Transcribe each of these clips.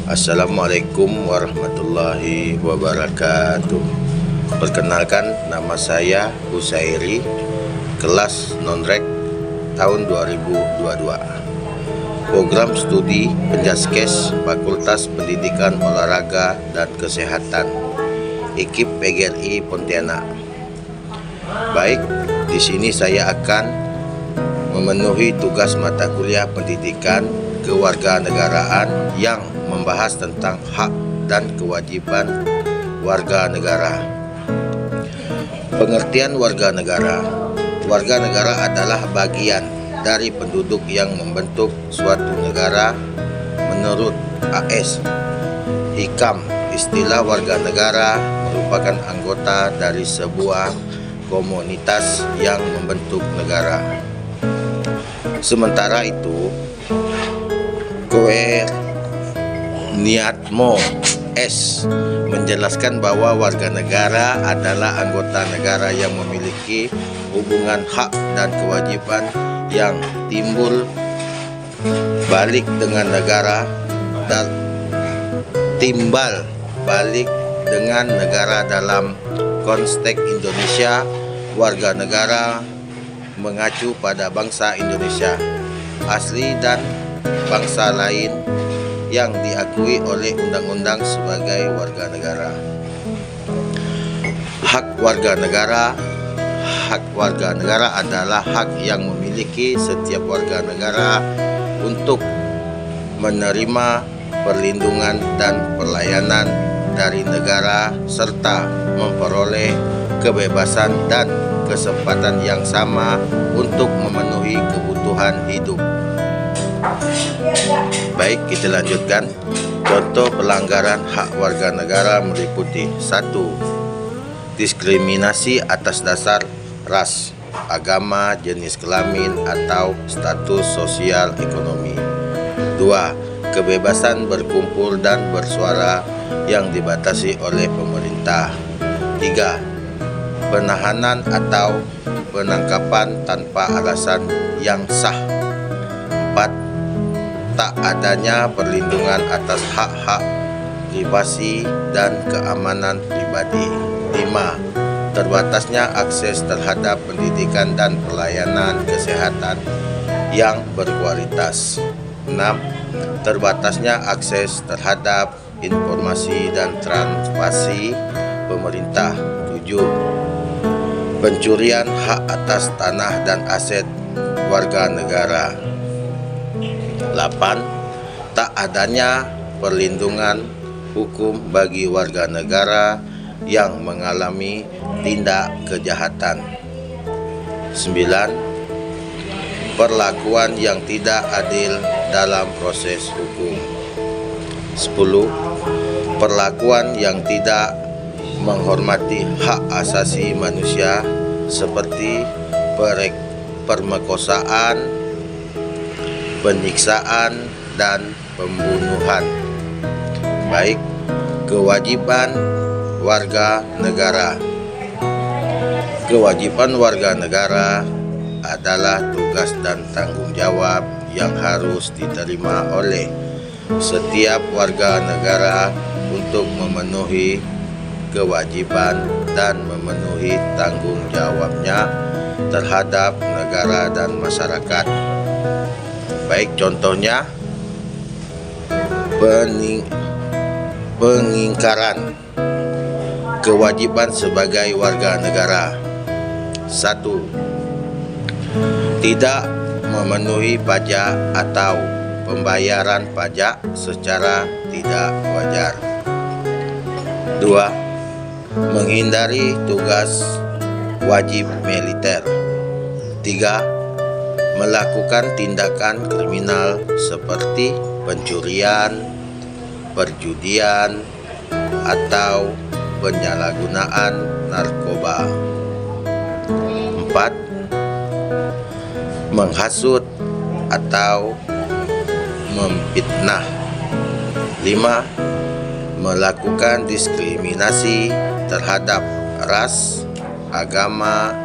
Assalamualaikum warahmatullahi wabarakatuh. Perkenalkan, nama saya Husairi, kelas non-rek tahun 2022. Program studi Penjaskes Fakultas Pendidikan Olahraga dan Kesehatan, ekip PGRI Pontianak. Baik, di sini saya akan memenuhi tugas mata kuliah pendidikan kewarganegaraan yang membahas tentang hak dan kewajiban warga negara. Pengertian warga negara. Warga negara adalah bagian dari penduduk yang membentuk suatu negara menurut AS Hikam. Istilah warga negara merupakan anggota dari sebuah komunitas yang membentuk negara. Sementara itu, Niatmo S menjelaskan bahwa warga negara adalah anggota negara yang memiliki hubungan hak dan kewajiban yang timbul balik dengan negara dan timbal balik dengan negara. Dalam konteks Indonesia, warga negara mengacu pada bangsa Indonesia asli dan bangsa lain yang diakui oleh undang-undang sebagai warga negara. Hak warga negara. Hak warga negara adalah hak yang memiliki setiap warga negara untuk menerima perlindungan dan pelayanan dari negara serta memperoleh kebebasan dan kesempatan yang sama untuk memenuhi kebutuhan hidup. Baik, kita lanjutkan. Contoh pelanggaran hak warga negara meliputi: 1. Diskriminasi atas dasar ras, agama, jenis kelamin, atau status sosial ekonomi. 2. Kebebasan berkumpul dan bersuara yang dibatasi oleh pemerintah. 3. Penahanan atau penangkapan tanpa alasan yang sah. 4. Tak adanya perlindungan atas hak-hak privasi dan keamanan pribadi. 5. Terbatasnya akses terhadap pendidikan dan pelayanan kesehatan yang berkualitas. 6. Terbatasnya akses terhadap informasi dan transaksi pemerintah. 7. Pencurian hak atas tanah dan aset warga negara. 8. Tak adanya perlindungan hukum bagi warga negara yang mengalami tindak kejahatan. 9. Perlakuan yang tidak adil dalam proses hukum. 10. Perlakuan yang tidak menghormati hak asasi manusia seperti permekosaan, penyiksaan, dan pembunuhan. Baik, kewajiban warga negara. Kewajiban warga negara adalah tugas dan tanggung jawab yang harus diterima oleh setiap warga negara untuk memenuhi kewajiban dan memenuhi tanggung jawabnya terhadap negara dan masyarakat. Baik, contohnya pengingkaran kewajiban sebagai warga negara. 1. Tidak memenuhi pajak atau pembayaran pajak secara tidak wajar. 2. Menghindari tugas wajib militer. 3. Melakukan tindakan kriminal seperti pencurian, perjudian, atau penyalahgunaan narkoba. 4. Menghasut atau memfitnah. 5. Melakukan diskriminasi terhadap ras, agama,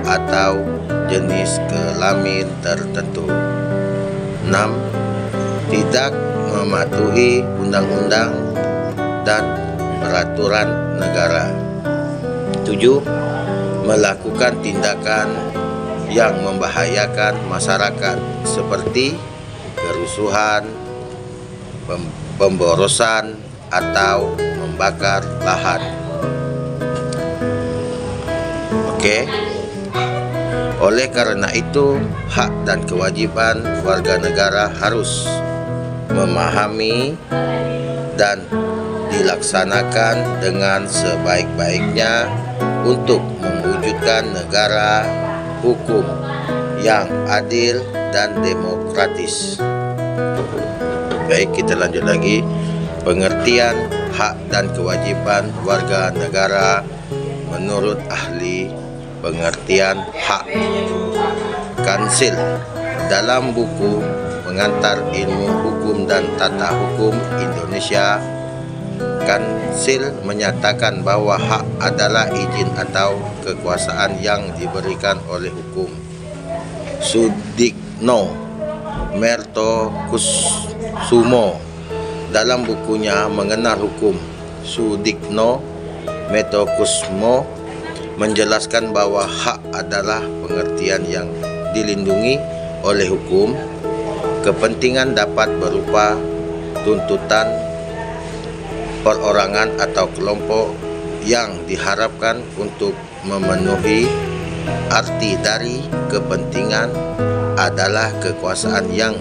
atau jenis kelamin tertentu. 6. Tidak mematuhi undang-undang dan peraturan negara. 7. Melakukan tindakan yang membahayakan masyarakat seperti kerusuhan, pemborosan, atau membakar lahan. Oke. Oleh karena itu, hak dan kewajiban warga negara harus memahami dan dilaksanakan dengan sebaik-baiknya untuk mewujudkan negara hukum yang adil dan demokratis. Baik, kita lanjut lagi. Pengertian hak dan kewajiban warga negara menurut ahli pengertian hak. Kansil dalam buku Pengantar Ilmu Hukum dan Tata Hukum Indonesia, Kansil menyatakan bahwa hak adalah izin atau kekuasaan yang diberikan oleh hukum. Sudikno Mertokusumo dalam bukunya Mengenal Hukum, Sudikno Mertokusumo menjelaskan bahwa hak adalah pengertian yang dilindungi oleh hukum. Kepentingan dapat berupa tuntutan perorangan atau kelompok yang diharapkan untuk memenuhi. Arti dari kepentingan adalah kekuasaan yang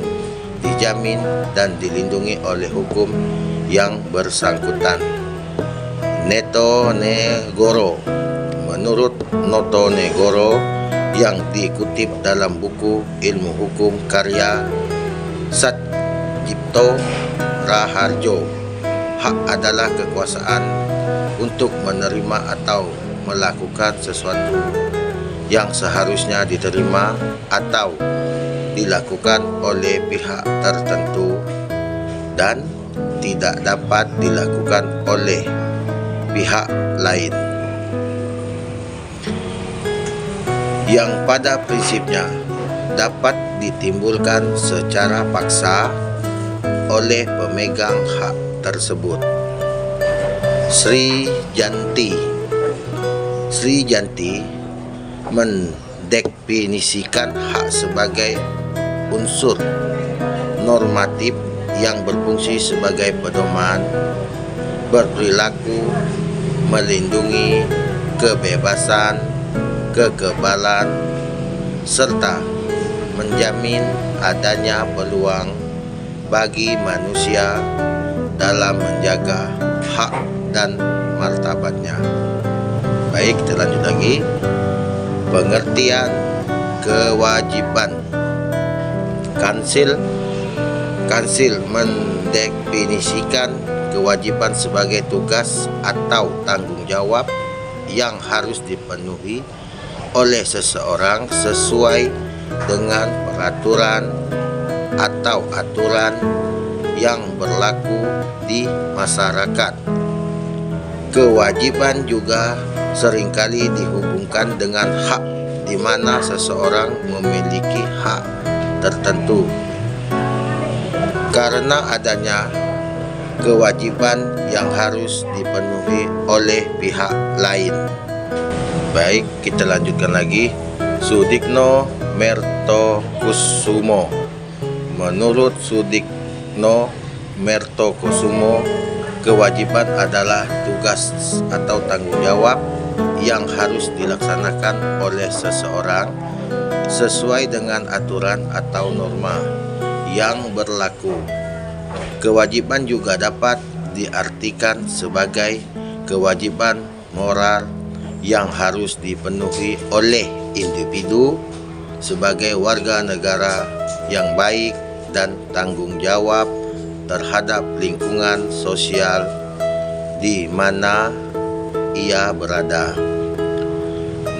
dijamin dan dilindungi oleh hukum yang bersangkutan. Notonegoro. Menurut Notonegoro yang dikutip dalam buku Ilmu Hukum karya Satjipto Raharjo, hak adalah kekuasaan untuk menerima atau melakukan sesuatu yang seharusnya diterima atau dilakukan oleh pihak tertentu dan tidak dapat dilakukan oleh pihak lain, yang pada prinsipnya dapat ditimbulkan secara paksa oleh pemegang hak tersebut. Sri Janti mendefinisikan hak sebagai unsur normatif yang berfungsi sebagai pedoman berperilaku, melindungi kebebasan, kekebalan, serta menjamin adanya peluang bagi manusia dalam menjaga hak dan martabatnya. Baik, kita lanjut lagi. Pengertian kewajiban. Kansil mendefinisikan kewajiban sebagai tugas atau tanggung jawab yang harus dipenuhi oleh seseorang sesuai dengan peraturan atau aturan yang berlaku di masyarakat. Kewajiban juga seringkali dihubungkan dengan hak, di mana seseorang memiliki hak tertentu karena adanya kewajiban yang harus dipenuhi oleh pihak lain. Baik, kita lanjutkan lagi. Sudikno Mertokusumo. Menurut Sudikno Mertokusumo, kewajiban adalah tugas atau tanggung jawab yang harus dilaksanakan oleh seseorang sesuai dengan aturan atau norma yang berlaku. Kewajiban juga dapat diartikan sebagai kewajiban moral yang harus dipenuhi oleh individu sebagai warga negara yang baik dan tanggung jawab terhadap lingkungan sosial di mana ia berada.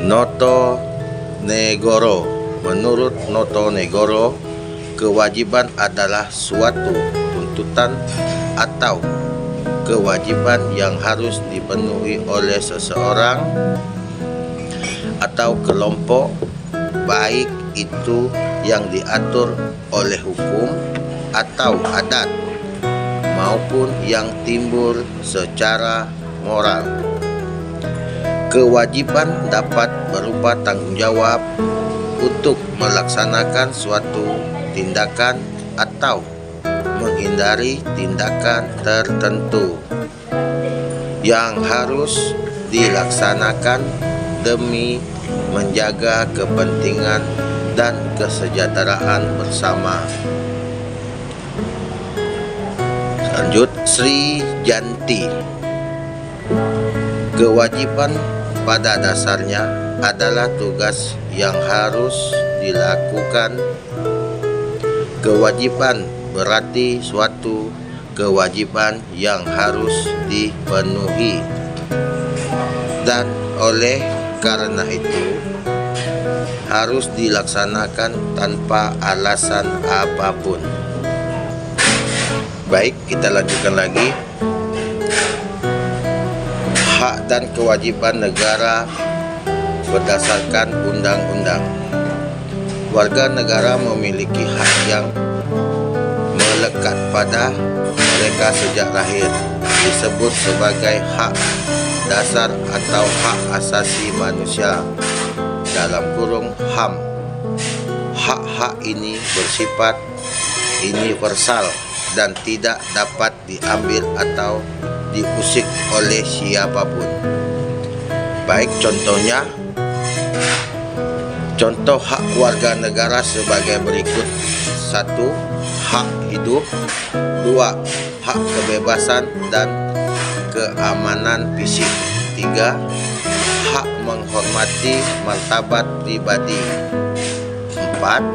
Notonegoro. Menurut Notonegoro, kewajiban adalah suatu tuntutan atau kewajiban yang harus dipenuhi oleh seseorang atau kelompok, baik itu yang diatur oleh hukum atau adat, maupun yang timbul secara moral. Kewajiban dapat berupa tanggung jawab untuk melaksanakan suatu tindakan atau menghindari tindakan tertentu yang harus dilaksanakan demi menjaga kepentingan dan kesejahteraan bersama. Lanjut, Sri Janti. Kewajiban pada dasarnya adalah tugas yang harus dilakukan. Kewajiban berarti suatu kewajiban yang harus dipenuhi, dan oleh karena itu harus dilaksanakan tanpa alasan apapun. Baik, kita lanjutkan lagi. Hak dan kewajiban negara berdasarkan undang-undang. Warga negara memiliki hak yang melekat pada mereka sejak lahir, disebut sebagai hak dasar atau hak asasi manusia, dalam kurung HAM. Hak-hak ini bersifat universal dan tidak dapat diambil atau diusik oleh siapapun. Baik, contohnya, contoh hak warga negara sebagai berikut: 1. Hak hidup. 2. Hak kebebasan dan keamanan fisik. 3. Hak menghormati martabat pribadi. 4.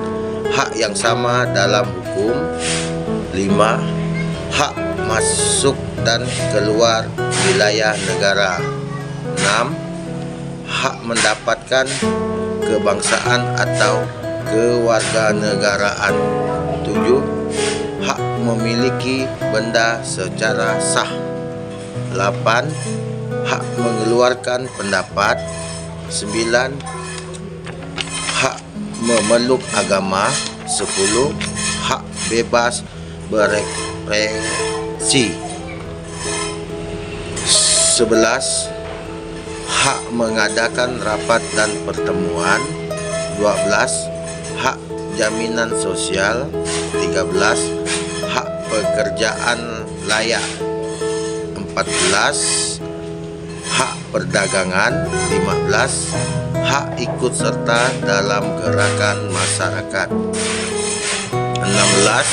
Hak yang sama dalam hukum. 5. Hak masuk dan keluar wilayah negara. 6. Hak mendapatkan kebangsaan atau kewarganegaraan. 7. Hak memiliki benda secara sah. 8. Hak mengeluarkan pendapat. 9. Hak memeluk agama. 10. Hak bebas berekspresi. 11. Hak mengadakan rapat dan pertemuan. 12. Hak jaminan sosial. 13. Hak pekerjaan layak. 14. Hak perdagangan. 15. Hak ikut serta dalam gerakan masyarakat. 16.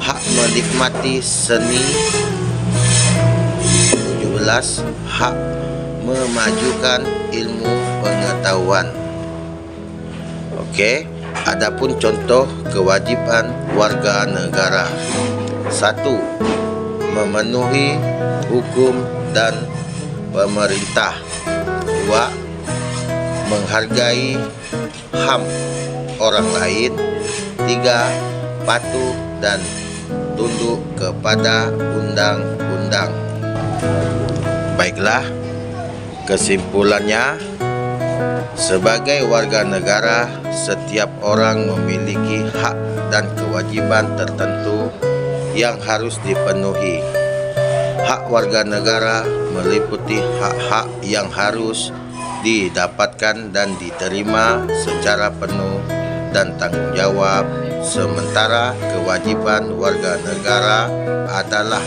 Hak menikmati seni. 17. Hak memajukan ilmu pengetahuan. Oke, adapun contoh kewajiban warga negara. 1. Memenuhi hukum dan pemerintah. 2. Menghargai HAM orang lain. 3. Patuh dan tunduk kepada undang-undang. Baiklah, kesimpulannya, sebagai warga negara, setiap orang memiliki hak dan kewajiban tertentu yang harus dipenuhi. Hak warga negara meliputi hak-hak yang harus didapatkan dan diterima secara penuh dan tanggung jawab, sementara kewajiban warga negara adalah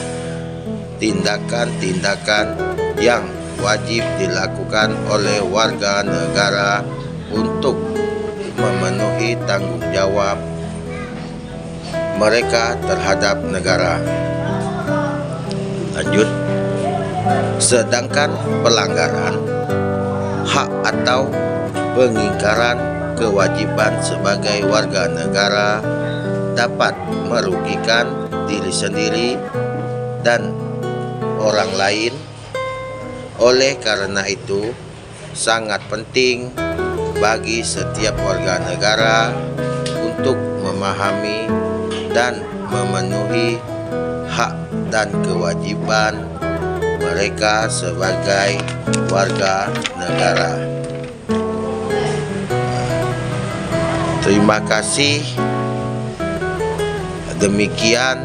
tindakan-tindakan yang wajib dilakukan oleh warga negara untuk memenuhi tanggung jawab mereka terhadap negara. Lanjut. Sedangkan pelanggaran hak atau pengingkaran kewajiban sebagai warga negara dapat merugikan diri sendiri dan orang lain. Oleh karena itu, sangat penting bagi setiap warga negara untuk memahami dan memenuhi hak dan kewajiban mereka sebagai warga negara. Terima kasih. Demikian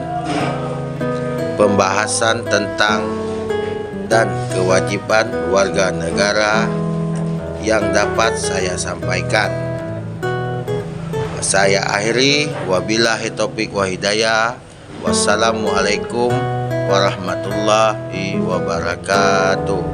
pembahasan tentang dan kewajiban warga negara yang dapat saya sampaikan. Saya akhiri, wabillahi taufik wa hidayah. Wassalamualaikum warahmatullahi wabarakatuh.